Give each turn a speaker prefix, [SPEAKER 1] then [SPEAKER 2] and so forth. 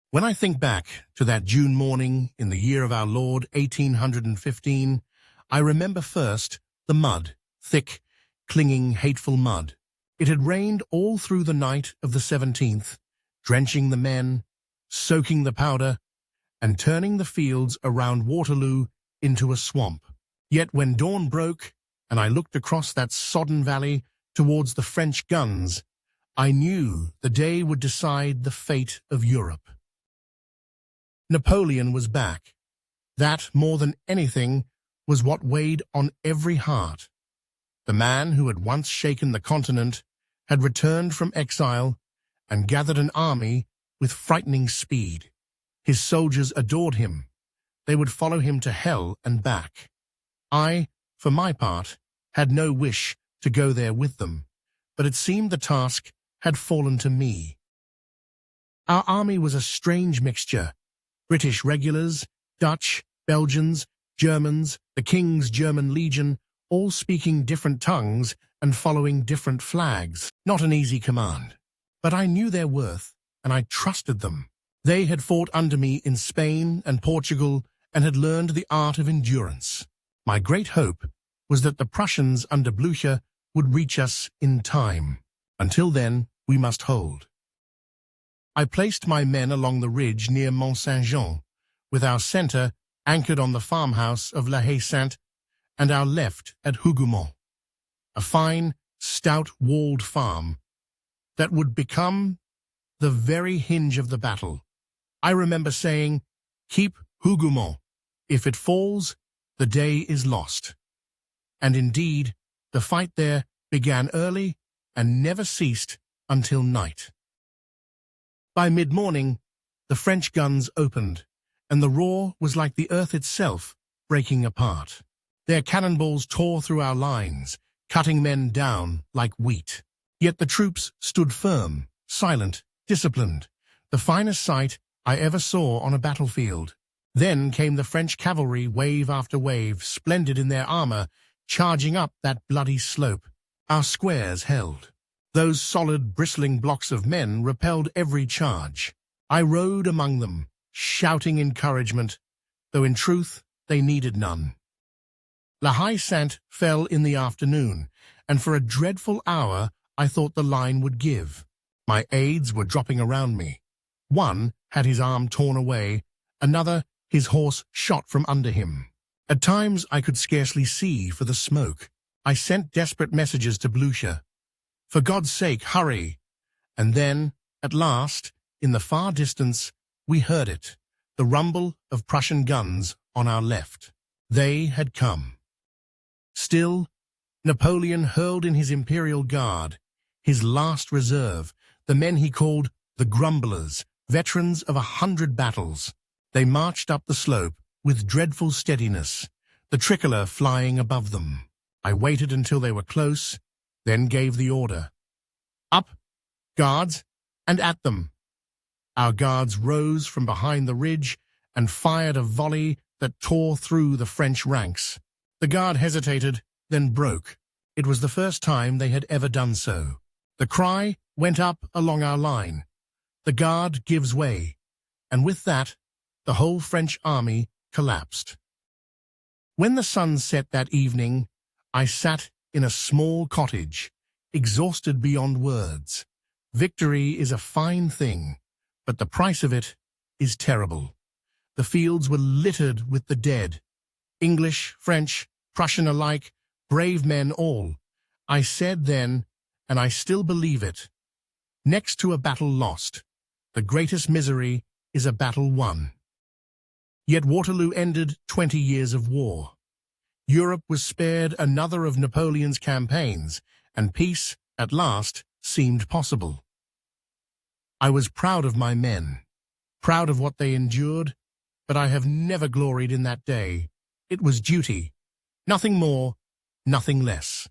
[SPEAKER 1] When I think back to that June morning in the year of our Lord 1815, I remember first the mud, thick, clinging, hateful mud. It had rained all through the night of the 17th, drenching the men, soaking the powder, and turning the fields around Waterloo into a swamp. Yet when dawn broke and I looked across that sodden valley towards the French guns, I knew the day would decide the fate of Europe. Napoleon was back. That, more than anything, was what weighed on every heart. The man who had once shaken the continent had returned from exile and gathered an army with frightening speed. His soldiers adored him. They would follow him to hell and back. I, for my part, had no wish to go there with them, but it seemed the task had fallen to me. Our army was a strange mixture. British regulars, Dutch, Belgians, Germans, the King's German Legion, all speaking different tongues and following different flags. Not an easy command. But I knew their worth, and I trusted them. They had fought under me in Spain and Portugal and had learned the art of endurance. My great hope was that the Prussians under Blücher would reach us in time. Until then, we must hold. I placed my men along the ridge near Mont-Saint-Jean, with our centre anchored on the farmhouse of La Haye-Sainte and our left at Hougoumont, a fine, stout, walled farm that would become the very hinge of the battle. I remember saying, "Keep Hougoumont. If it falls, the day is lost." And indeed, the fight there began early and never ceased until night. By mid-morning, the French guns opened, and the roar was like the earth itself breaking apart. Their cannonballs tore through our lines, cutting men down like wheat. Yet the troops stood firm, silent, disciplined, the finest sight I ever saw on a battlefield. Then came the French cavalry, wave after wave, splendid in their armor, charging up that bloody slope. Our squares held. Those solid, bristling blocks of men repelled every charge. I rode among them, shouting encouragement, though in truth they needed none. La Haye-Sainte fell in the afternoon, and for a dreadful hour I thought the line would give. My aides were dropping around me. One had his arm torn away, another his horse shot from under him. At times I could scarcely see for the smoke. I sent desperate messages to Blücher. "For God's sake, hurry!" And then, at last, in the far distance, we heard it, the rumble of Prussian guns on our left. They had come. Still, Napoleon hurled in his Imperial Guard, his last reserve, the men he called the grumblers, veterans of 100 battles. They marched up the slope with dreadful steadiness, the tricolour flying above them. I waited until they were close, then gave the order. "Up, guards, and at them!" Our guards rose from behind the ridge and fired a volley that tore through the French ranks. The guard hesitated, then broke. It was the first time they had ever done so. The cry went up along our line. The guard gives way, and with that, the whole French army collapsed. When the sun set that evening, I sat in a small cottage, exhausted beyond words. Victory is a fine thing, but the price of it is terrible. The fields were littered with the dead. English, French, Prussian alike, brave men all. I said then, and I still believe it, next to a battle lost, the greatest misery is a battle won. Yet Waterloo ended 20 years of war. Europe was spared another of Napoleon's campaigns, and peace, at last, seemed possible. I was proud of my men, proud of what they endured, but I have never gloried in that day. It was duty, nothing more, nothing less.